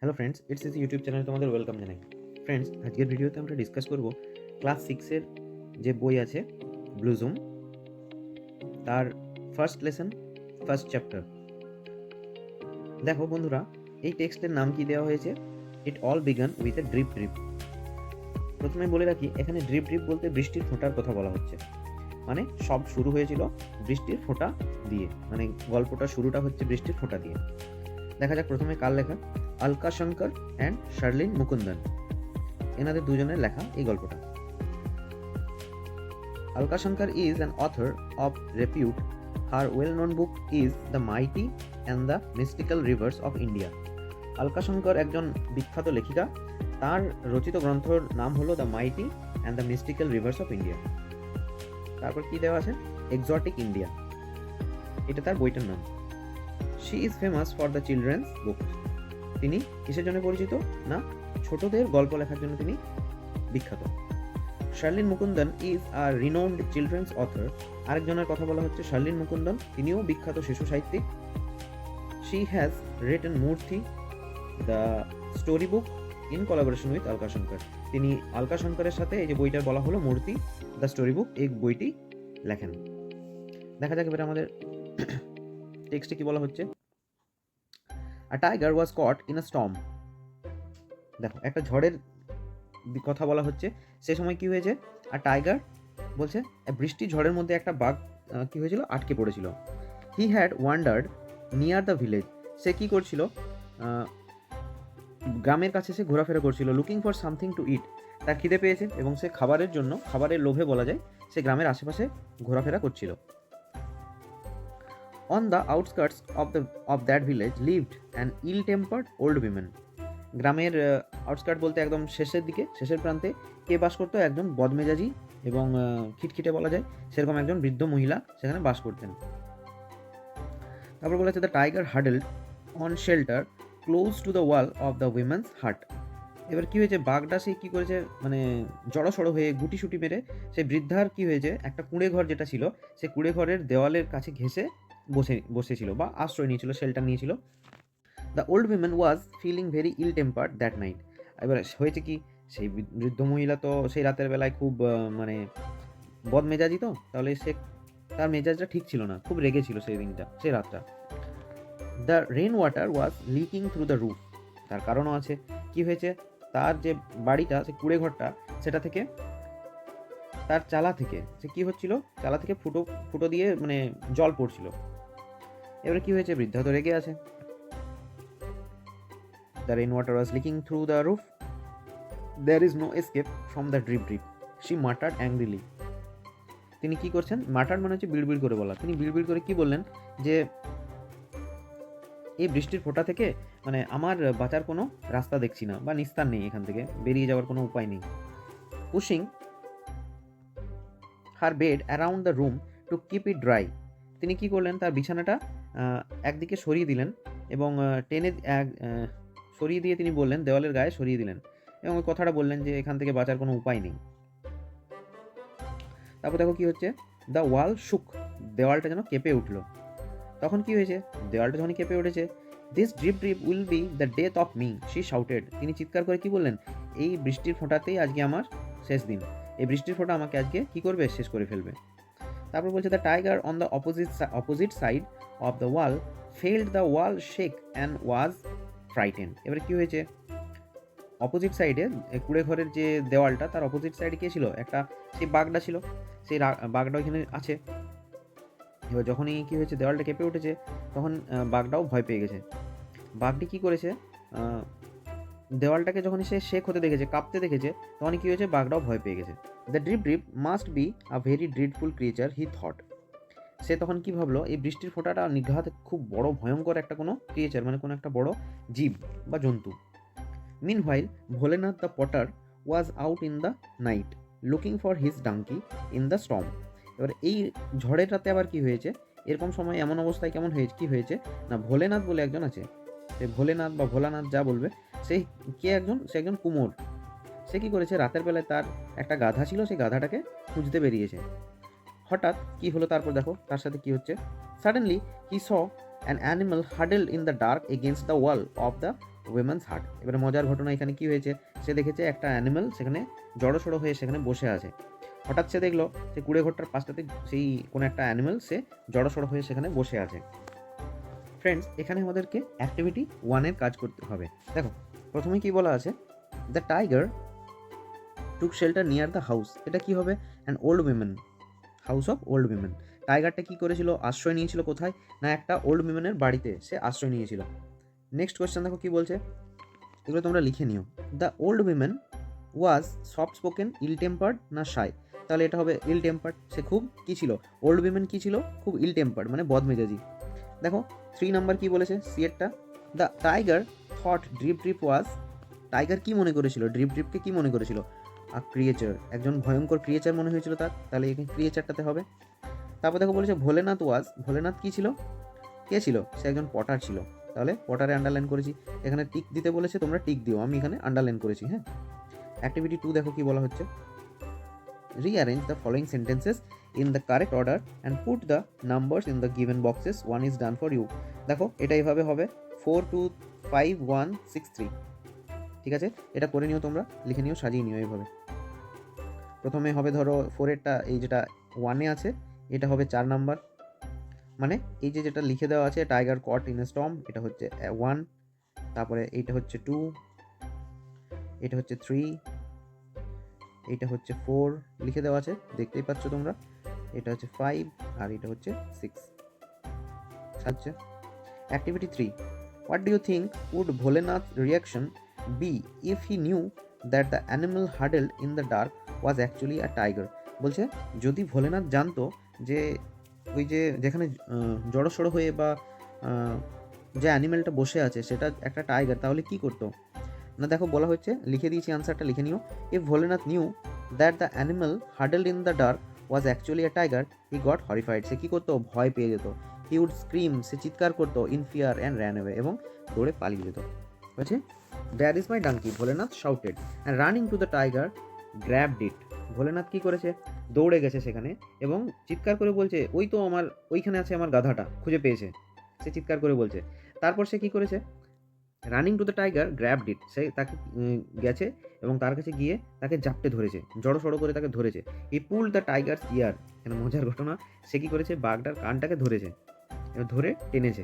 Hello friends, it's is YouTube চ্যানেলে তোমাদের welcome জানাই। ফ্রেন্ডস, আজকের ভিডিওতে আমরা ডিসকাস করব ক্লাস 6-এর যে বই আছে ব্লুজুম, তার ফার্স্ট লেসন, ফার্স্ট চ্যাপ্টার। দেখো বন্ধুরা, এই টেক্সটের নাম কি দেওয়া হয়েছে? It all began with a drip drip. প্রথমে বলে রাখি, এখানে ড্রিপ ড্রিপ বলতে বৃষ্টির ফোঁটার কথা বলা হচ্ছে। মানে সব শুরু হয়েছিল বৃষ্টির ফোঁটা দিয়ে, মানে গল্পটা শুরুটা হচ্ছে বৃষ্টির ফোঁটা দিয়ে। দেখা যাক প্রথমে কার লেখা। আলকা শঙ্কর অ্যান্ড শার্লিন মুকুন্দন, এনাদের দুজনের লেখা এই গল্পটা। Alka Shankar is an author of repute. Her well-known book is The Mighty and the Mystical Rivers of India. Alka Shankar একজন বিখ্যাত লেখিকা। তার রচিত গ্রন্থর নাম হলো the mighty and the mystical rivers of India. তারপর কি দেওয়া আছে? এক্সোটিক ইন্ডিয়া, এটা তার বইটার নাম। She is famous for the children's book. তিনি কিসের জন্য পরিচিত? না, ছোটদের গল্প লেখার জন্য তিনি বিখ্যাত। Sharlin Mukundan is a renowned children's author. আরেকজনের কথা বলা হচ্ছে শার্লিন মুকুন্দন, তিনিও বিখ্যাত শিশু সাহিত্যিক। শি হ্যাজ রিটেন মূর্তি the story book in collaboration with Alka Shankar. তিনি আলকা শঙ্করের সাথে এই যে বইটার বলা হলো মূর্তি দ্য স্টোরি বুক, এই বইটি লেখেন। দেখা যাক এবারে আমাদের টেক্সটে কি বলা হচ্ছে। A tiger was caught in a storm. দেখো, একটা ঝড়ের কথা বলা হচ্ছে। সে সময় কি হয়েছে? আর টাইগার বলছে বৃষ্টি ঝড়ের মধ্যে একটা বাঘ কি হয়েছিল? আটকে পড়েছিল। He had wandered near the village. সে কি করছিল? গ্রামের কাছে সে ঘোরাফেরা করছিল। Looking for something to eat, তার খিদে পেয়েছে এবং সে খাবারের জন্য, খাবারের লোভে বলা যায়, সে গ্রামের আশেপাশে ঘোরাফেরা করছিল। On the outskirts of that village lived an ill tempered old women. গ্রামের আউটস্কার্ট বলতে একদম শেষের দিকে, শেষের প্রান্তে কে বাস করতো? একজন বদমেজাজি এবং খিটখিটে বলা যায় সেরকম একজন বৃদ্ধ মহিলা সেখানে বাস করতেন। তারপর বলেছে the tiger huddled on shelter close to the wall of the women's hut. এবার কি হয়েছে? বাঘটা সে কী করেছে, মানে জড়সড়ো হয়ে গুটিসুটি মেরে সেই বৃদ্ধার কি হয়েছে, একটা কুঁড়ে ঘর যেটা ছিল, সে কুঁড়ে ঘরের দেওয়ালের কাছে ঘেঁষে বসেছিল বা আশ্রয় নিয়েছিল, শেল্টার নিয়েছিল। The old women was feeling very ill tempered that night. এবার হয়েছে কি, সেই বৃদ্ধ মহিলা তো সেই রাতের বেলায় খুব মানে বদমেজাজি, তো তাহলে সে তার মেজাজটা ঠিক ছিল না, খুব রেগেছিল সেই দিনটা, সেই রাতটা। The rain water was leaking through the roof. তার কারণও আছে। কি হয়েছে? তার যে বাড়িটা, সে কুঁড়ে ঘরটা, সেটা থেকে, তার চালা থেকে সে কি হচ্ছিল, চালা থেকে ফুটো ফুটো দিয়ে মানে জল পড়ছিল। এবারে কি হয়েছে? বৃদ্ধা তো রেগে আছে। The rainwater was leaking through the roof. There is no escape from the drip drip. She muttered angrily. তিনি কি করছেন? মাটার মানে হচ্ছে বিড়বিড় করে বলা। তিনি বিড়বিড় করে কি বললেন? যে এই বৃষ্টির ফোঁটা থেকে মানে আমার বাঁচার কোনো রাস্তা দেখছি না, বা নিস্তার নেই, এখান থেকে বেরিয়ে যাওয়ার কোনো উপায় নেই। Pushing her bed around the room to keep it dry. তিনি কি করলেন? তার বিছানাটা একদিকে সরিয়ে দিলেন এবং টেনে সরিয়ে দিয়ে তিনি বললেন, দেওয়ালের গায়ে সরিয়ে দিলেন এবং ওই কথাটা বললেন যে এখান থেকে বাঁচার কোনো উপায় নেই। তারপর দেখো কি হচ্ছে, দ্য ওয়াল শুক। দেওয়ালটা যেন কেঁপে উঠলো। তখন কি হয়েছে? দেওয়ালটা যখন কেঁপে উঠেছে, this drip drip will be the death of me, she shouted. তিনি চিৎকার করে কি বললেন? এই বৃষ্টির ফোঁটাতেই আজকে আমার শেষ দিন। এই বৃষ্টির ফোঁটা আমাকে আজকে কি করবে? শেষ করে ফেলবে। তারপর বলছে the tiger on the opposite side of the wall felt the wall shake and was frighten. এবারে কি হয়েছে? অপোজিট সাইডে, কুঁড়ে ঘরের যে দেওয়ালটা, তার অপোজিট সাইডে কে ছিল? একটা সেই বাঘটা ছিল। সেই বাঘটা ওইখানে আছে। এবার যখনই কি হয়েছে, দেওয়ালটা কেঁপে উঠেছে, তখন বাঘটাও ভয় পেয়ে গেছে। বাঘটি কি করেছে? দেওয়ালটাকে যখন সে শেক হতে দেখেছে, কাঁপতে দেখেছে, তখনই কি হয়েছে? বাঘটাও ভয় পেয়ে গেছে। The drip drip must be a very dreadful creature, he thought. সে তখন কি ভাবলো? এই বৃষ্টির ফোঁটাটা নিঘাত খুব বড় ভয়ঙ্কর একটা কোনো ক্রিয়েচার, মানে কোনো একটা বড় জীব বা জন্তু। Meanwhile Bholenath the potter was out in the night looking for his donkey in the storm. এবার এই ঝড়ের রাতে আবার কি হয়েছে? এরকম সময় এমন অবস্থায় কেমন হয়েছে, কি হয়েছে না, ভোলেনাথ বলে একজন আছে। সে ভোলেনাথ বা ভোলানাথ যা বলবে, সেই কে একজন, সে একজন কুমোর। সে কি করেছে? রাতের বেলায় তার একটা গাধা ছিল, সেই গাধাটাকে খুঁজতে বেরিয়েছে। হঠাৎ কি হলো? তারপর দেখো তার সাথে কি হচ্ছে। Suddenly he saw an animal huddled in the dark against the wall of the women's hut. এবারে মজার ঘটনা এখানে কি হয়েছে, সে দেখেছে একটা অ্যানিমেল সেখানে জড়সড়ো হয়ে সেখানে বসে আছে। হঠাৎ সে দেখলো যে কুড়ে ঘরটার পাশটাতে সেই কোনো একটা অ্যানিমেল সে জড়সড়ো হয়ে সেখানে বসে আছে। ফ্রেন্ডস, এখানে আমাদেরকে অ্যাক্টিভিটি 1-এর কাজ করতে হবে। দেখো প্রথমে কি বলা আছে, the tiger took shelter near the house. এটা কি হবে, an old women, house of old women. টাইগারটা কি করেছিল, আশ্রয় নিয়েছিল কোথায়, না একটা ওল্ড উইমেনের বাড়িতে সে আশ্রয় নিয়েছিল। নেক্সট কোয়েশ্চেন দেখো কি বলছে, এগুলো তোমরা লিখে নিও। The old women was soft spoken, ill tempered না শাই। তাহলে এটা হবে ইল টেম্পার্ড। সে খুব কী ছিল, ওল্ড উইমেন কী ছিল, খুব ইল টেম্পার্ড মানে বদমেজাজি। দেখো 3 নাম্বার কি বলেছে, সিয়েরটা, the tiger thought drip drip was. Tiger কি মনে করেছিল, ড্রিপ ড্রিপকে কি মনে করেছিল, আ ক্রিয়েচার, একজন ভয়ঙ্কর ক্রিয়েচার মনে হয়েছিল তার। তাহলে এখানে ক্রিয়েচারটাতে হবে। তারপর দেখো বলেছে ভোলেনাথ ওয়াজ, ভোলেনাথ কী ছিল, কে ছিল, সে একজন পটার ছিল। তাহলে পটারে আন্ডারলাইন করেছি। এখানে টিক দিতে বলেছে, তোমরা টিক দিও, আমি এখানে আন্ডারলাইন করেছি। হ্যাঁ, অ্যাক্টিভিটি 2 দেখো কি বলা হচ্ছে, rearrange the following sentences in the correct order and put the numbers in the given boxes. 1 is done for you. দেখো এটা এইভাবে হবে 4 2 5 1 6 3। ঠিক আছে, এটা করে নিও, তোমরা লিখে নিও, সাজিয়ে নিও এইভাবে। প্রথমে হবে ধরো 4-এরটা, এই যেটা 1-এ আছে এটা হবে 4 নাম্বার, মানে এই যে যেটা লিখে দেওয়া আছে tiger caught in a storm, এটা হচ্ছে 1, তারপরে এইটা হচ্ছে 2, এটা হচ্ছে 3, এটা হচ্ছে 4 লিখে দেওয়া আছে, দেখতেই পাচ্ছ তোমরা। এটা হচ্ছে 5 আর এটা হচ্ছে 6। আচ্ছা, activity 3, what do you think would Bholenath reaction be if he knew that the animal huddled in the dark was actually a tiger. বলছে যদি ভোলেনাথ জানতো যে ওই যে যেখানে জড়সড়ো হয়ে বা যে অ্যানিমেলটা বসে আছে সেটা একটা টাইগার, তাহলে কি করতো না। দেখো বলা হচ্ছে, লিখে দিয়েছি আনসারটা, লিখে নিও। If Bholenath knew that the animal huddled in the dark was actually a tiger he got horrified. সে কী করতো, ভয় পেয়ে যেত। হি উড স্ক্রিম, সে চিৎকার করতো, in fear and ran away, এবং দৌড়ে পালিয়ে যেত। বলছে that is my donkey, Bholenath shouted and running to the tiger grabbed it. Bholenath কী করেছে, দৌড়ে গেছে সেখানে এবং চিৎকার করে বলছে, ওই তো আমার, ওইখানে আছে আমার গাধাটা, খুঁজে পেয়েছে, সে চিৎকার করে বলছে। তারপর সে কী করেছে, running to the tiger grabbed it, সে তাকে গেছে এবং তার কাছে গিয়ে তাকে জাপটে ধরেছে, জড়ো করে তাকে ধরেছে। ই পুল দ্য টাইগার্স ইয়ার, এখানে মজার ঘটনা, সে কী করেছে, বাঘটার কানটাকে ধরেছে, এবার ধরে টেনেছে।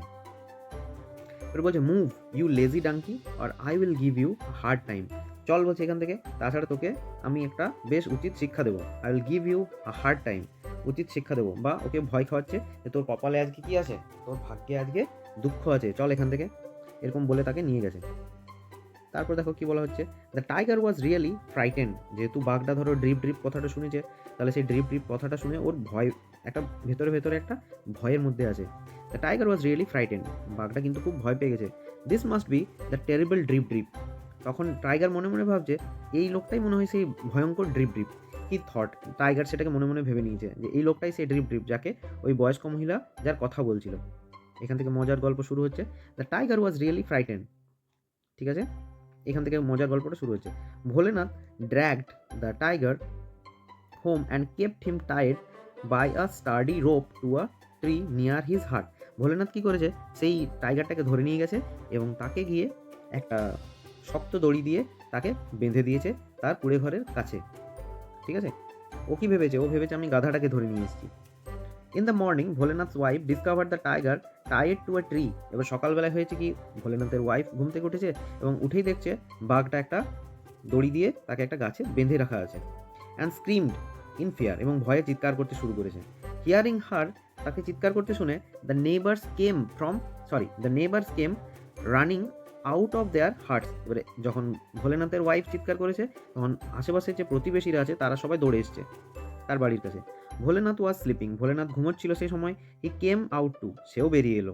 এবার বলছে move you lazy donkey or I will give you hard time. চল বলছে এখান থেকে, তাছাড়া তোকে আমি একটা বেশ উচিত শিক্ষা দেবো। I will give you hard time, উচিত শিক্ষা দেবো, বা ওকে ভয় খাওয়াচ্ছে যে তোর কপালে আজকে কী আছে, তোর ভাগ্যে আজকে দুঃখ আছে, চল এখান থেকে, এরকম বলে তাকে নিয়ে গেছে। তারপর দেখো কি বলা হচ্ছে, the tiger was really frightened. যেহেতু বাঘটা ধরো ড্রিপ ড্রিপ কথাটা শুনেছে, তাহলে সেই ড্রিপ ড্রিপ কথাটা শুনে ওর ভয়, একটা ভেতরে একটা ভয়ের মধ্যে আছে। The tiger was really frightened, বাঘটা কিন্তু খুব ভয় পেয়ে গেছে। This must B the terrible drip drip. তখন টাইগার মনে মনে ভাবছে, এই লোকটাই মনে হয় সেই ভয়ঙ্কর ড্রিপ ড্রিপ। কি থট, টাইগার সেটাকে মনে মনে ভেবে নিয়েছে যে এই লোকটাই সেই ড্রিপ ড্রিপ, যাকে ওই বয়স্ক মহিলা যার কথা বলছিল। এখান থেকে মজার গল্প শুরু হচ্ছে, the tiger was really frightened. ঠিক আছে, এখান থেকে মজার গল্পটা শুরু হচ্ছে। Bholenath dragged the tiger home and kept him tied by a sturdy rope to a tree near his hut. Bholenath কী করেছে, সেই টাইগারটাকে ধরে নিয়ে গেছে এবং তাকে গিয়ে একটা শক্ত দড়ি দিয়ে তাকে বেঁধে দিয়েছে তার কুড়ে ঘরের কাছে। ঠিক আছে, ও কী ভেবেছে, ও ভেবেছে আমি গাধাটাকে ধরে নিয়ে এসেছি। In the morning Bholenath's wife discover the tiger tied to a tree. এবার সকালবেলায় হয়েছে কি, ভোলেনাথের ওয়াইফ ঘুম থেকে উঠেছে এবং উঠেই দেখছে বাঘটা একটা দড়ি দিয়ে তাকে একটা গাছে বেঁধে রাখা আছে। অ্যান্ড স্ক্রিমড ইন ফিয়ার, এবং ভয়ে চিৎকার করতে শুরু করেছে। হিয়ারিং হার, তাকে চিৎকার করতে শুনে the neighbours came running out of their hearts. এবারে যখন ভোলেনাথের ওয়াইফ চিৎকার করেছে তখন আশেপাশে যে প্রতিবেশীরা আছে তারা সবাই দৌড়ে এসছে তার বাড়ির কাছে। ভোলেনাথ ওয়াজ স্লিপিং, ভোলেনাথ ঘুমোচ্ছিল সেই সময়। হি কেম আউট টু, সেও বেরিয়ে এলো।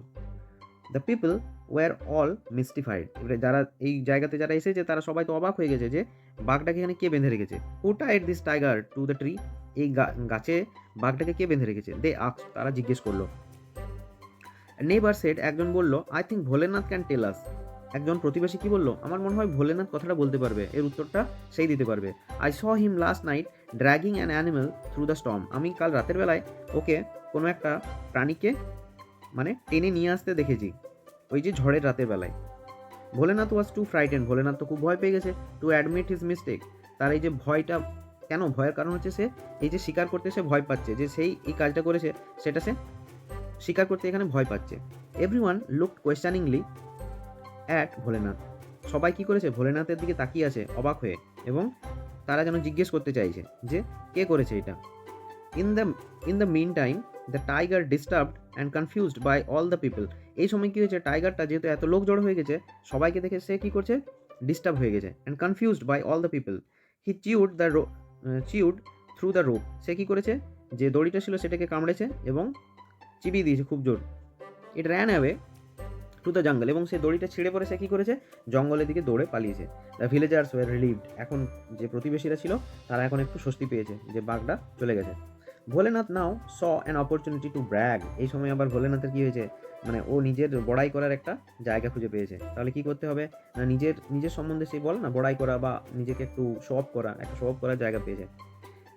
The people were all mystified, এবারে যারা এই জায়গাতে যারা এসেছে তারা সবাই তো অবাক হয়ে গেছে যে বাঘটাকে এখানে কে বেঁধে রেখেছে। Who tied this tiger to the tree, এই গাছে বাঘটাকে কে বেঁধে রেখেছে। দে আস্কড, তারা জিজ্ঞেস করলো। নেইবার সেড, একজন বলল, I think Bholenath can tell us. একজন প্রতিবেশী কি বললো, আমার মনে হয় ভোলেনাথ কথাটা বলতে পারবে, এর উত্তরটা সেই দিতে পারবে। I saw him last night dragging an animal through the storm. আমি কাল রাতের বেলায় ওকে কোনো একটা প্রাণীকে মানে টেনে নিয়ে আসতে দেখেছি, ওই যে ঝড়ের রাতের বেলায়। ভোলেনাথ ওয়াজ টু ফ্রাইটেন, ভোলেনাথ তো খুব ভয় পেয়ে গেছে, টু অ্যাডমিট হিজ মিস্টেক, তার এই যে ভয়টা, কেন ভয়ের কারণ হচ্ছে সে এই যে স্বীকার করতে সে ভয় পাচ্ছে, যে সেই এই কাজটা করেছে সেটা সে স্বীকার করতে এখানে ভয় পাচ্ছে। এভরিওয়ান লুকড কোয়েশ্চানিংলি অ্যাট ভোলেনাথ, সবাই কি করেছে ভোলেনাথের দিকে তাকিয়ে আছে অবাক হয়ে, এবং তারা যেন জিজ্ঞেস করতে চাইছে যে কে করেছে এটা। In the mean time the tiger disturbed and confused by all the people, এই সময় কী হয়েছে, টাইগারটা যেহেতু এত লোক জড়ো হয়ে গেছে, সবাইকে দেখে সে কী করছে, ডিস্টার্ব হয়ে গেছে, and confused by all the people, he chewed through the rope, সে কী করেছে, যে দড়িটা ছিল সেটাকে কামড়েছে এবং চিবিয়ে দিয়েছে খুব জোর। It ran away to the jungle, এবং সে দড়িটা ছিঁড়ে পড়ে সে কী করেছে, জঙ্গলের দিকে দৌড়ে পালিয়েছে। দ্য ভিলেজার্স ওয়ার রিলিভড, এখন যে প্রতিবেশীরা ছিল তারা এখন একটু স্বস্তি পেয়েছে যে বাঘটা চলে গেছে। Bholenath now saw an opportunity to brag, এই সময় আবার ভোলেনাথের কী হয়েছে, মানে ও নিজের বড়াই করার একটা জায়গা খুঁজে পেয়েছে। তাহলে কি করতে হবে না, নিজের সম্বন্ধে সে বলে না বড়াই করা বা নিজেকে একটু শো অফ করা, একটা শো অফ করার জায়গা পেয়েছে।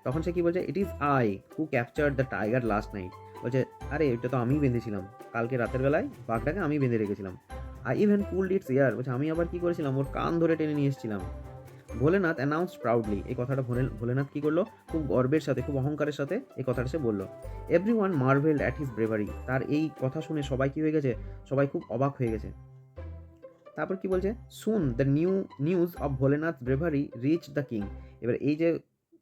তখন সে কি বলছে, it is I who captured the tiger last night, বলছে আরে এটা তো আমিই বেঁধেছিলাম, কালকে রাতের বেলায় বাঘটাকে আমি বেঁধে রেখেছিলাম। আই ইভেন পুলড ইটস ইয়ার, বলছে আমি আবার কি করেছিলাম, ওর কান ধরে টেনে নিয়ে এসেছিলাম। ভোলেনাথ অ্যানাউন্সড প্রাউডলি, এই কথাটা ভোলেনাথ কি করলো, খুব গর্বের সাথে খুব অহংকারের সাথে এই কথাটা সে বললো। Every one marvelled at his bravery, তার এই কথা শুনে সবাই কি হয়ে গেছে, সবাই খুব অবাক হয়ে গেছে। তারপর কি বলছে, সুন the news of Bholenath bravery reach the king, এবার এই যে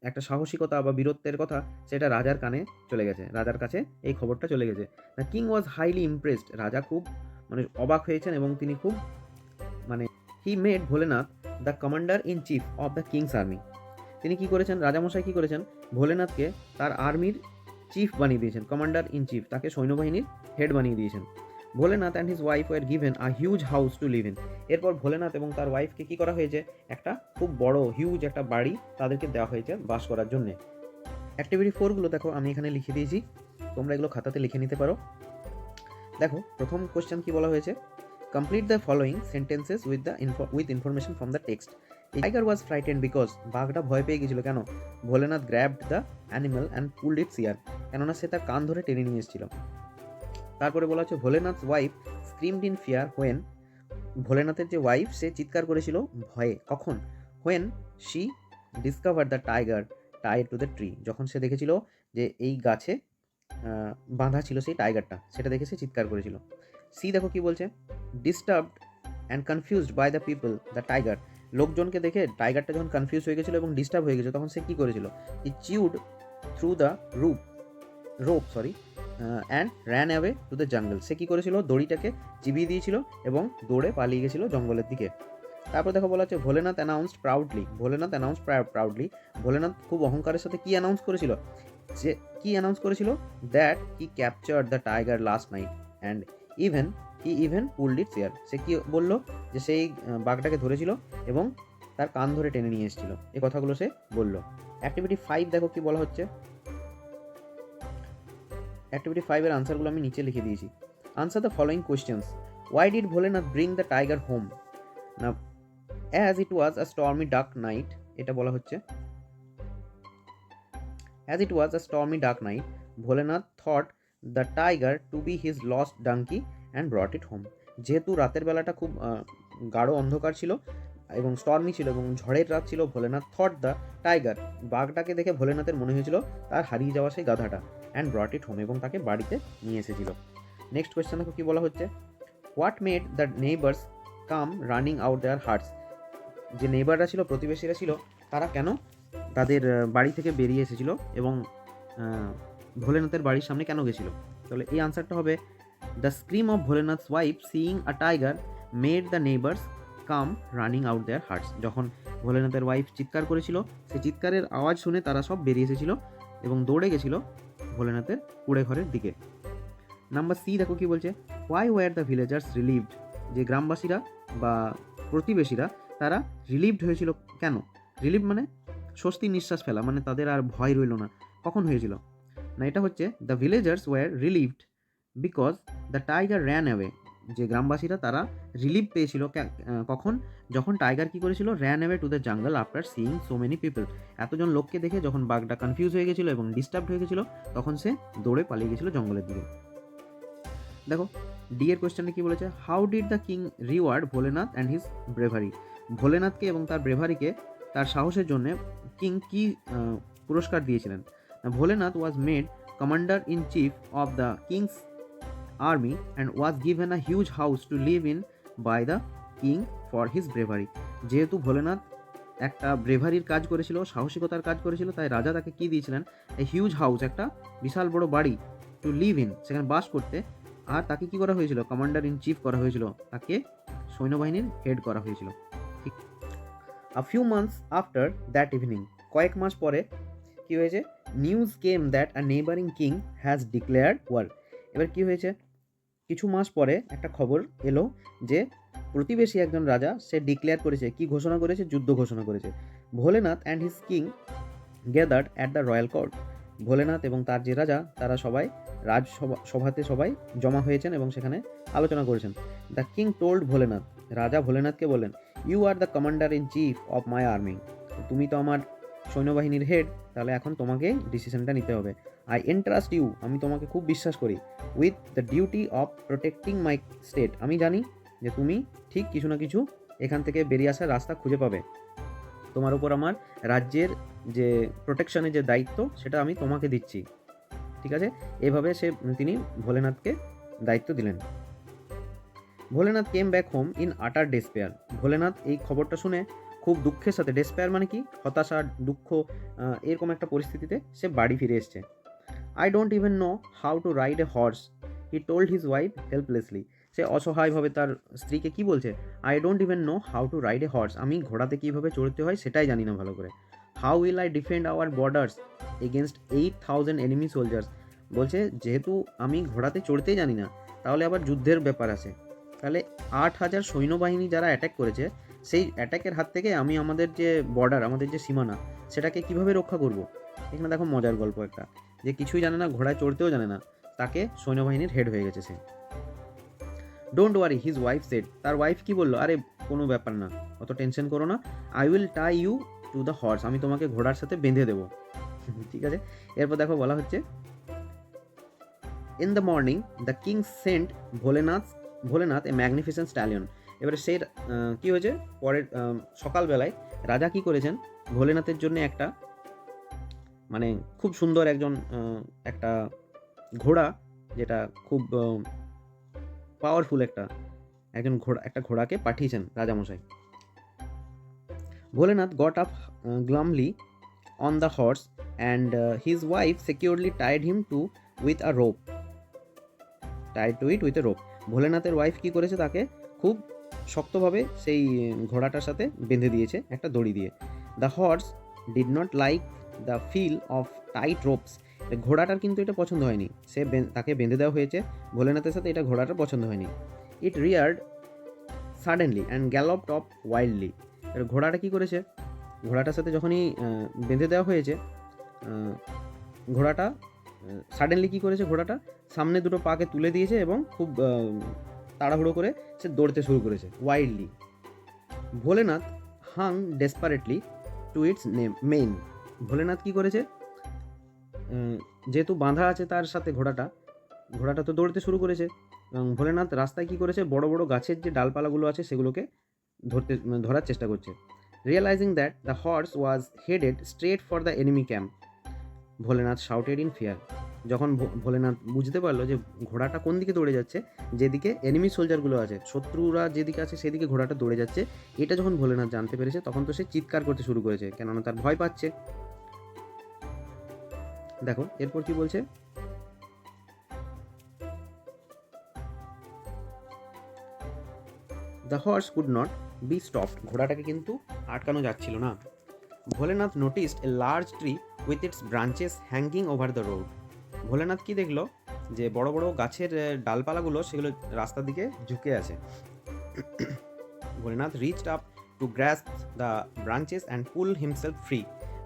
একটা সাহসিকতা বা বীরত্বের কথা সেটা রাজার কানে চলে গেছে, রাজার কাছে এই খবরটা চলে গেছে। The king was highly impressed, রাজা খুব মানে অবাক হয়েছেন এবং তিনি খুব মানে he made Bholenath the commander in chief of the king's army, তিনি কি করেছেন, রাজামশাই কি করেছেন, ভোলেনাথকে তার আর্মির চিফ বানিয়ে দিয়েছেন, কমান্ডার ইন চিফ, তাকে সৈন্যবাহিনীর হেড বানিয়ে দিয়েছেন। Bholenath and his wife were given a huge house to live in, এরপর ভোলেনাথ এবং তার ওয়াইফকে কী করা হয়েছে, একটা খুব বড় হিউজ একটা বাড়ি তাদেরকে দেওয়া হয়েছে বাস করার জন্যে। অ্যাক্টিভিটি 4গুলো দেখো আমি এখানে লিখে দিয়েছি, তোমরা এগুলো খাতাতে লিখে নিতে পারো। দেখো প্রথম কোশ্চেন কি বলা হয়েছে, complete the following sentences with information from the text. Tiger was frightened because, বাঘটা ভয় পেয়ে গেছিল কেন, Bholenath grabbed the animal and pulled its ear, কেননা সে তার কান ধরে টেনে নিয়ে এসেছিল। তারপরে বলা হচ্ছে Bholenath wife screamed in fear when, ভোলেনাথের যে ওয়াইফ সে চিৎকার করেছিল ভয়ে, কখন, when she discover the tiger tied to the tree, যখন সে দেখেছিল যে এই গাছে বাঁধা ছিল সেই টাইগারটা, সেটা দেখে সে চিৎকার করেছিল। সি দেখো কি বলছে, disturbed and confused by the people the tiger, লোকজনকে দেখে টাইগারটা যখন কনফিউজ হয়ে গেছিলো এবং ডিস্টার্ব হয়ে গেছিলো তখন সে কী করেছিল, he chewed through the rope and ran away to the jungle, সে কী করেছিল, দড়িটাকে চিবিয়ে দিয়েছিল এবং দৌড়ে পালিয়ে গেছিলো জঙ্গলের দিকে। তারপর দেখো বলা হচ্ছে ভোলেনাথ অ্যানাউন্সড প্রাউডলি, ভোলেনাথ খুব অহংকারের সাথে কি অ্যানাউন্স করেছিল, যে কি অ্যানাউন্স করেছিল, that he captured the tiger last night and he even pulled its ear, সে কি বললো, যে সেই বাঘটাকে ধরেছিল এবং তার কান ধরে টেনে নিয়ে এসেছিল, এই কথাগুলো সে বলল। অ্যাক্টিভিটি 5 দেখো কি বলা হচ্ছে, অ্যাক্টিভিটি 5-এর আনসারগুলো আমি নিচে লিখে দিয়েছি। Answer the following questions, why did Bholenath bring the tiger home, না as it was a stormy dark night, এটা বলা হচ্ছে as it was a stormy dark night Bholenath thought the tiger to be his lost donkey and brought it home, যেহেতু রাতের বেলাটা খুব গাঢ় অন্ধকার ছিল এবং স্টর্মি ছিল এবং ঝড়ের রাত ছিল, ভোলেনাথ থট দ্য টাইগার, বাঘটাকে দেখে ভোলেনাথের মনে হয়েছিল তার হারিয়ে যাওয়া সেই গাধাটা, অ্যান্ড ব্রট ইট হোম, এবং তাকে বাড়িতে নিয়ে এসেছিল। নেক্সট কোয়েশ্চেন দেখো কি বলা হচ্ছে, what made the neighbours come running out their hearts, যে নেইবাররা ছিল প্রতিবেশীরা ছিল তারা কেন তাদের বাড়ি থেকে বেরিয়ে এসেছিল এবং ভোলেনাথের বাড়ির সামনে কেন গেছিল, তাহলে এই আনসারটা হবে the scream of Bholenath's wife seeing a tiger made the neighbours come running out their huts, যখন ভোলেনাথের ওয়াইফ চিৎকার করেছিল সেই চিৎকারের আওয়াজ শুনে তারা সব বেরিয়ে এসেছিল এবং দৌড়ে গেছিল ভোলেনাথের কুড়ে ঘরের দিকে। নাম্বার সি দেখো কি বলছে, why were the villagers relieved, যে গ্রামবাসীরা বা প্রতিবেশীরা তারা রিলিভড হয়েছিল কেন, রিলিভ মানে স্বস্তি নিঃশ্বাস ফেলা, মানে তাদের আর ভয় রইল না, কখন হয়েছিল, না এটা হচ্ছে the villagers war relieved because the tiger ran away, যে গ্রামবাসীরা তারা রিলিভ পেয়েছিল কখন, যখন টাইগার কি করেছিল, র্যান অ্যাওয়ে টু দ্য জঙ্গল after seeing so many people, এতজন লোককে দেখে যখন বাঘটা কনফিউজ হয়ে গেছিলো এবং ডিস্টার্ব হয়ে গেছিলো তখন সে দৌড়ে পালিয়ে গেছিলো জঙ্গলের দিকে। দেখো ডি এর কোয়েশ্চেনে কি বলেছে, how did the king reward Bholenath and his bravery, ভোলেনাথকে এবং তার ব্রেভারিকে, তার সাহসের জন্য কিং কি পুরস্কার দিয়েছিলেন। Bholenath was made commander in chief of the king's army and was given a huge house to live in by the king for his bravery. যেহেতু ভোলেনাথ একটা ব্রেভারির কাজ করেছিল, সাহসিকতার কাজ করেছিল, তাই রাজা তাকে কি দিয়েছিলেন, এই হিউজ হাউস, একটা বিশাল বড় বাড়ি, টু লিভ ইন, সেখানে বাস করতে। আর তাকে কি করা হয়েছিল, কমান্ডার ইন চিফ করা হয়েছিল, তাকে সৈন্যবাহিনীর হেড করা হয়েছিল। ঠিক। A few months after that evening, কয়েক মাস পরে কি হয়েছে, news came that a neighbouring king has declared war. এবার কি হয়েছে, কিছু মাস পরে একটা খবর এলো যে প্রতিবেশী একজন রাজা সে ডিক্লেয়ার করেছে, কি ঘোষণা করেছে, যুদ্ধ ঘোষণা করেছে। Bholenath and his king gathered at the royal court, Bholenath এবং তার যে রাজা তারা সবাই সভাতে সবাই জমা হয়েছেন এবং সেখানে আলোচনা করেছেন। দ্য কিং টোল্ড ভোলেনাথ, রাজা ভোলেনাথকে বললেন, you are the commander in chief of my army, তুমি তো আমার সৈন্যবাহিনীর হেড, তাহলে এখন তোমাকে ডিসিশনটা নিতে হবে। আই এন্ট্রাস্ট ইউ, আমি তোমাকে খুব বিশ্বাস করি, with the duty of protecting my state, আমি জানি যে তুমি ঠিক কিছু না কিছু এখান থেকে বেরিয়ে আসার রাস্তা খুঁজে পাবে, তোমার উপর আমার রাজ্যের যে প্রোটেকশনের যে দায়িত্ব সেটা আমি তোমাকে দিচ্ছি। ঠিক আছে, এভাবে তিনি ভোলেনাথকে দায়িত্ব দিলেন। Bholenath came back home in আটার ডেসপেয়ার, ভোলেনাথ এই খবরটা শুনে খুব দুঃখের সাথে, ডেসপেয়ার মানে কি, হতাশা, দুঃখ, এরকম একটা পরিস্থিতিতে সে বাড়ি ফিরে এসছে। I don't even know how to ride a horse, he told his wife helplessly, সে অসহায়ভাবে তার স্ত্রীকে কি বলছে, I don't even know how to ride a horse, আমি ঘোড়াতে কীভাবে চড়তে হয় সেটাই জানি না ভালো করে। How will I defend our borders against 8,000 enemy soldiers, বলছে যেহেতু আমি ঘোড়াতে চড়তেই জানি না, তাহলে আবার যুদ্ধের ব্যাপার আছে, তাহলে 8,000 সৈন্যবাহিনী যারা অ্যাটাক করেছে, সেই অ্যাটাকের হাত থেকে আমি আমাদের যে বর্ডার, আমাদের যে সীমানা, সেটাকে কিভাবে রক্ষা করব। এখানে দেখো মজার গল্প একটা, যে কিছুই জানে না, ঘোড়ায় চড়তেও জানে না, তাকে সৈন্যবাহিনীর হেড হয়ে গেছে সে। Don't worry, his wife said, তার ওয়াইফ কি বললো, আরে কোনো ব্যাপার না, অত টেনশন করো না, I will tie you to the horse, আমি তোমাকে ঘোড়ার সাথে বেঁধে দেবো। ঠিক আছে, এরপর দেখো বলা হচ্ছে, in the morning the king Saint Bholenath A magnificent stallion, এবারে সেই কী হয়েছে, পরের সকালবেলায় রাজা কি করেছেন, ভোলেনাথের জন্য একটা মানে খুব সুন্দর একটা ঘোড়া, যেটা খুব পাওয়ারফুল একটা ঘোড়াকে পাঠিয়েছেন রাজামশাই। Bholenath got up glumly on the horse and his wife securely tied him to with a rope, ভোলেনাথের ওয়াইফ কি করেছে, তাকে খুব শক্তভাবে সেই ঘোড়াটার সাথে বেঁধে দিয়েছে একটা দড়ি দিয়ে। The horse did not like the feel of tight ropes, ঘোড়াটার কিন্তু এটা পছন্দ হয়নি, তাকে বেঁধে দেওয়া হয়েছে ভোলেনাথের সাথে, এটা ঘোড়াটার পছন্দ হয়নি। It reared suddenly and galloped off wildly, ঘোড়াটা কি করেছে, ঘোড়াটার সাথে যখনই বেঁধে দেওয়া হয়েছে, ঘোড়াটা সাডেনলি কি করেছে, ঘোড়াটা সামনে দুটো পাকে তুলে দিয়েছে এবং খুব তাড়াহুড়ো করে সে দৌড়তে শুরু করেছে wildly. Bholenath hung desperately to its mane, Bholenath কি করেছে, যেহেতু বাঁধা আছে তার সাথে ঘোড়াটা তো দৌড়তে শুরু করেছে, এবং ভোলেনাথ রাস্তায় কি করেছে, বড় বড় গাছের যে ডালপালাগুলো আছে সেগুলোকে ধরার চেষ্টা করছে। Realising that the horse was headed straight for the enemy camp, Bholenath shouted in fear, যখন ভোলেনাথ বুঝতে পারলো যে ঘোড়াটা কোন দিকে দৌড়ে যাচ্ছে, যেদিকে এনিমি সোলজারগুলো আছে, শত্রুরা যেদিকে আছে সেদিকে ঘোড়াটা দৌড়ে যাচ্ছে, এটা যখন ভোলেনাথ জানতে পেরেছে, তখন তো সে চিৎকার করতে শুরু করেছে, কেননা তার ভয় পাচ্ছে। দেখো এরপর কি বলছে, the horse could not be stopped, ঘোড়াটাকে কিন্তু আটকানো যাচ্ছিল না। Bholenath noticed a large tree with its branches hanging over the road, Bholenath কি দেখলো, যে বড় বড় গাছের ডালপালাগুলো সেগুলো রাস্তার দিকে ঝুঁকে আছে। Bholenath reached up to grasp the branches and pool himself free,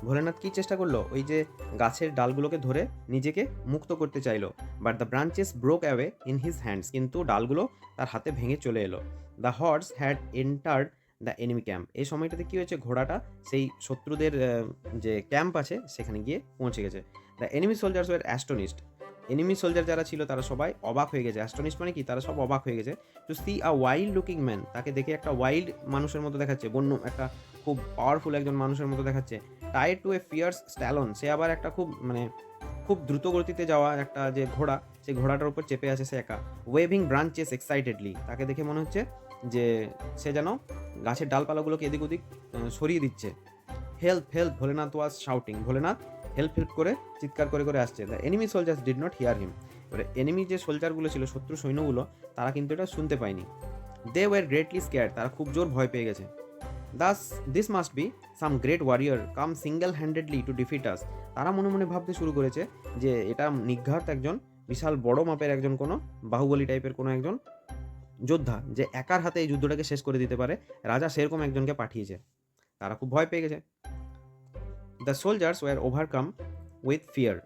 Bholenath কি চেষ্টা করলো, ওই যে গাছের ডালগুলোকে ধরে নিজেকে মুক্ত করতে চাইলো, but the branches broke away in his hands, কিন্তু ডালগুলো তার হাতে ভেঙে চলে এলো। The horse had entered the enemy camp, এই সময়টাতে কী হয়েছে, ঘোড়াটা সেই শত্রুদের যে ক্যাম্প আছে সেখানে গিয়ে পৌঁছে গেছে। The enemy soldiers were astonished, enemy soldier যারা ছিল তারা সবাই অবাক হয়ে গেছে। অ্যাস্টনিশ মানে কি, তারা সব অবাক হয়ে গেছে। To see a wild looking man, তাকে দেখে একটা ওয়াইল্ড মানুষের মতো দেখাচ্ছে, বন্য একটা খুব পাওয়ারফুল একজন মানুষের মতো দেখাচ্ছে। Tied to a fierce stallion, সে আবার একটা খুব খুব দ্রুত গতিতে যাওয়া একটা যে ঘোড়া, সেই ঘোড়াটার উপর চেপে আছে সে একা। ওয়েভিং ব্রাঞ্চেস এক্সাইটেডলি, তাকে দেখে মনে হচ্ছে যে সে যেন গাছের ডালপালাগুলোকে এদিক ওদিক সরিয়ে দিচ্ছে। Help help, Bholenath was shouting, Bholenath help help করে চিৎকার করে করে আসছে। The enemy soldiers did not hear him, এবারে এনিমি যে সোলজারগুলো ছিল, শত্রু সৈন্যগুলো, তারা কিন্তু এটা শুনতে পায়নি। দে ওয়ার গ্রেটলি স্কেয়ার্ড, তারা খুব জোর ভয় পেয়ে গেছে। Thus this must be some great warrior come single handedly to defeat us, তারা মনে মনে ভাবতে শুরু করেছে যে এটা নিঘাত একজন বিশাল বড় মাপের একজন কোনো বাহুবলী টাইপের কোনো একজন যোদ্ধা, যে একার হাতে এই যুদ্ধটাকে শেষ করে দিতে পারে। রাজা সেরকম একজনকে পাঠিয়েছে। তারা খুব ভয় পেয়ে গেছে। The soldiers were overcome with fear,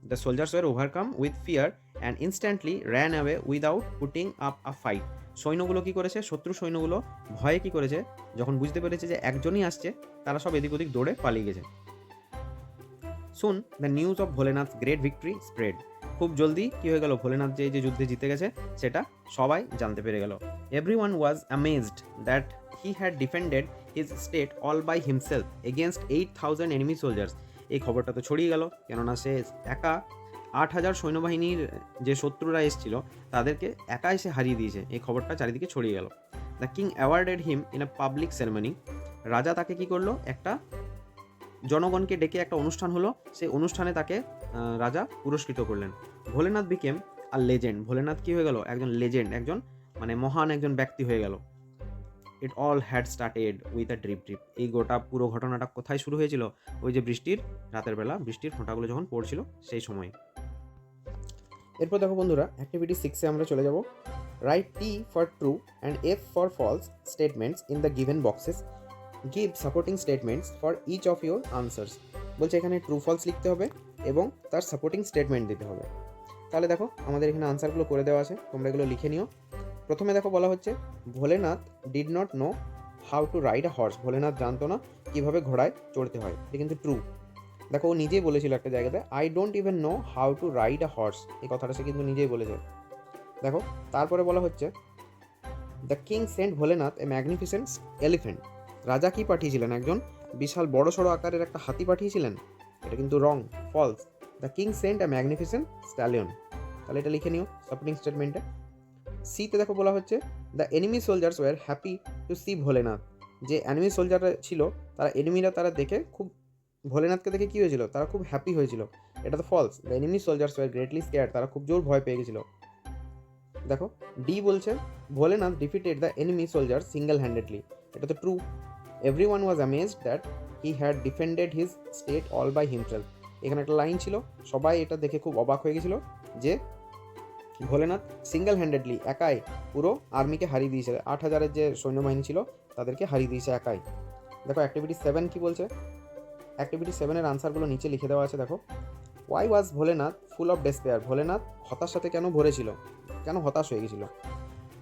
the soldiers were overcome with fear and instantly ran away without putting up a fight, সৈন্যগুলো কী করেছে, শত্রু সৈন্যগুলো ভয়ে কী করেছে, যখন বুঝতে পেরেছে যে একজনই আসছে, তারা সব এদিক ওদিক দৌড়ে পালিয়ে গেছে। সুন the news of Bholenath great victory spread, খুব জলদি কী হয়ে গেল, ভোলেনাথ যে যুদ্ধে জিতে গেছে সেটা সবাই জানতে পেরে গেল। Everyone was amazed that he had defended his state all by himself against 8,000 enemy soldiers, এই খবরটা তো ছড়িয়ে গেল, কেননা সে একা 8,000 সৈন্যবাহিনীর যে শত্রুরা এসেছিল তাদেরকে একা এসে হারিয়ে দিয়েছে, এই খবরটা চারিদিকে ছড়িয়ে গেল। The king awarded him in a public ceremony, রাজা তাকে কি করলো, একটা জনগণকে ডেকে একটা অনুষ্ঠান হলো, সেই অনুষ্ঠানে তাকে রাজা পুরস্কৃত করলেন। ভোলেনাথ বিকেম আর লেজেন্ড, ভোলেনাথ কি হয়ে গেল, একজন লেজেন্ড, একজন মহান একজন ব্যক্তি হয়ে গেল। It all had started with a drip, এই গোটা পুরো ঘটনাটা কোথায় শুরু হয়েছিল, ওই যে রাতের বেলা বৃষ্টির ফোঁটাগুলো যখন পড়ছিল সেই সময়। এরপর দেখো বন্ধুরা, অ্যাক্টিভিটি 6-এ আমরা চলে যাব। Write T for true and F for false statements in the given boxes, give supporting statements for each of your answers, বলছে এখানে ট্রু ফলস লিখতে হবে এবং তার সাপোর্টিং স্টেটমেন্ট দিতে হবে। তাহলে দেখো আমাদের এখানে আনসারগুলো করে দেওয়া আছে, তোমরা এগুলো লিখে নিও। প্রথমে দেখো বলা হচ্ছে Bholenath did not know how to ride a horse, Bholenath জানতো না কীভাবে ঘোড়ায় চড়তে হয়, এটা কিন্তু ট্রু। দেখো ও নিজেই বলেছিল একটা জায়গাতে, I don't even know how to ride a horse, এই কথাটা সে কিন্তু নিজেই বলেছে। দেখো তারপরে বলা হচ্ছে the king Saint Bholenath A magnificent elephant, রাজা কি পাঠিয়েছিলেন, একজন বিশাল বড় সড়ো আকারের একটা হাতি পাঠিয়েছিলেন, এটা কিন্তু wrong, false. The king sent a magnificent stallion, তাহলে এটা লিখে নিও সাপোর্টিং স্টেটমেন্টে। সিতে দেখো বলা হচ্ছে the enemy soldiers were happy to see Bholenath, যে এনিমি সোলজাররা ছিল তারা দেখে খুব, ভোলেনাথকে দেখে কী হয়েছিল, তারা খুব হ্যাপি হয়েছিল, এটা তো ফলস। The enemy soldiers were greatly scared, তারা খুব জোর ভয় পেয়ে গেছিল। দেখো ডি বলছে Bholenath defeated the enemy soldier single handedly, এটা তো true. Everyone was amazed that he had defended his state all by himself, এখানে একটা লাইন ছিল, সবাই এটা দেখে খুব অবাক হয়ে গেছিল যে ভোলেনাথ সিঙ্গেল হ্যান্ডেডলি একাই পুরো আর্মিকে হারিয়ে দিয়েছে, 8,000-এর যে সৈন্যবাহিনী ছিল তাদেরকে হারিয়ে দিয়েছে একাই। দেখো অ্যাক্টিভিটি 7 কি বলছে, অ্যাক্টিভিটি 7-এর আনসারগুলো নিচে লিখে দেওয়া আছে। দেখো why was Bholenath full of despair, Bholenath হতাশাতে কেন ভরেছিল, কেন হতাশ হয়ে গেছিল,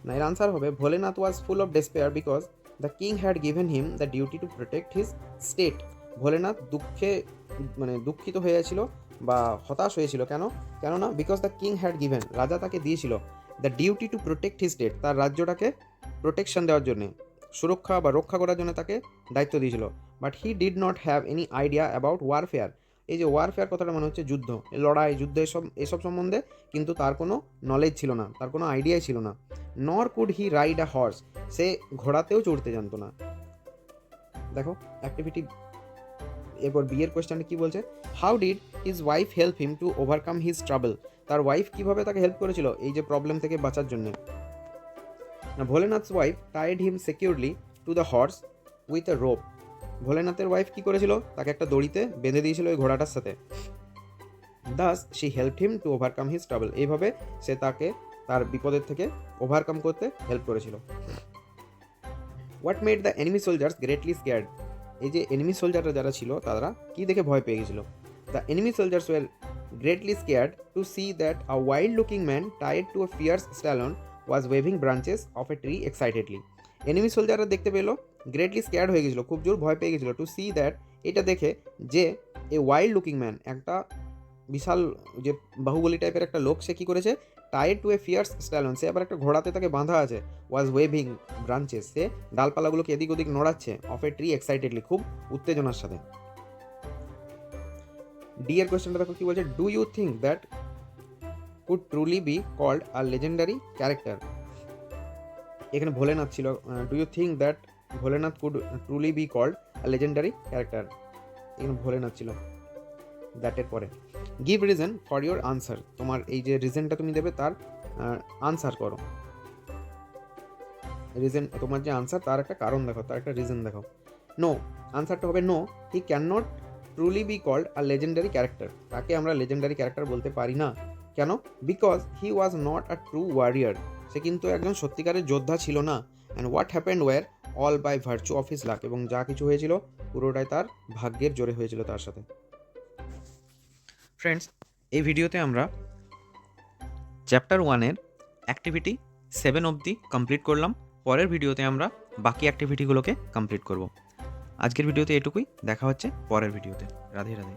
না এর আনসার হবে Bholenath was full of despair because the king had given him the duty to protect his state, Bholenath দুঃখিত হয়েছিল বা হতাশ হয়েছিল, কেননা because the king had given, রাজা তাকে দিয়েছিল the duty to protect his state, তার রাজ্যটাকে প্রোটেকশন দেওয়ার জন্যে, সুরক্ষা বা রক্ষা করার জন্য তাকে দায়িত্ব দিয়েছিল। But he did not have any idea about warfare, এই যে ওয়ারফেয়ার কথাটা মানে হচ্ছে যুদ্ধ, লড়াই, যুদ্ধ, এসব সম্বন্ধে কিন্তু তার কোনো নলেজ ছিল না, তার কোনো আইডিয়াই ছিল না। Nor could he ride a horse, সে ঘোড়াতেও চড়তে জানতো না। দেখো অ্যাক্টিভিটি এরপর বিয়ের কোয়েশ্চেনটা কি বলছে, how did his wife help him to overcome his trouble, তার ওয়াইফ কিভাবে তাকে হেল্প করেছিল এই যে প্রবলেম থেকে বাঁচার জন্য। Bholenath's wife tied him securely to the horse with a rope, ভোলেনাথের ওয়াইফ কি করেছিল, তাকে একটা দড়িতে বেঁধে দিয়েছিল ওই ঘোড়াটার সাথে। Das she help him to overcome his trouble, এইভাবে সে তাকে তার বিপদের থেকে ওভারকাম করতে হেল্প করেছিল। What made the enemy soldiers greatly scared, এই যে এনিমি সোলজাররা যারা ছিল তারা কি দেখে ভয় পেয়ে গেছিল। The enemy soldiers were greatly scared to see that a wild looking man tied to a fierce stallion was waving branches of a tree excitedly, enemy সোলজাররা দেখতে পেলো, গ্রেটলি স্কেয়ার্ড হয়ে গেছিলো, খুব জোর ভয় পেয়ে গেছিলো, টু সি দ্যাট, এটা দেখে যে এ ওয়াইল্ড লুকিং ম্যান, একটা বিশাল যে বাহুবলী টাইপের একটা লোক, সে কী করেছে, tied to a fierce stallion, সে আবার একটা ঘোড়াতে তাকে বাঁধা আছে, ওয়াজ ওয়েভিং ব্রাঞ্চেস, সে ডালপালাগুলোকে এদিক ওদিক নড়াচ্ছে, অফ এ ট্রি এক্সাইটেডলি, খুব উত্তেজনার সাথে। ডি এর কোয়েশ্চেনটা দেখো কি বলছে, do you think that could truly be called a legendary character. এখানে ভোলেনাথ ছিল, do you think that Bholenath could truly be called a legendary character, এখানে ভোলেনাথ ছিল দ্যাটের পরে। Give reason for your answer, তোমার এই যে রিজনটা তুমি দেবে তার আনসার করো, রিজন, তোমার যে আনসার তার একটা কারণ দেখো, তার একটা রিজন দেখো। নো, আনসারটা হবে no, he can not truly be called a legendary character, তাকে আমরা লেজেন্ডারি ক্যারেক্টার বলতে পারি না। কেন? Because he was not a true warrior, সে কিন্তু একজন সত্যিকারের যোদ্ধা ছিল না। And what happened were all by virtue of his luck, এবং যা কিছু হয়েছিল পুরোটাই তার ভাগ্যের জোরে হয়েছিল তার সাথে। ফ্রেন্ডস, এই ভিডিওতে আমরা চ্যাপ্টার 1-এর অ্যাক্টিভিটি 7 অবধি কমপ্লিট করলাম। পরের ভিডিওতে আমরা বাকি অ্যাক্টিভিটিগুলোকে কমপ্লিট করব। আজকের ভিডিওতে এটুকুই, দেখা হচ্ছে পরের ভিডিওতে। রাধে রাধে।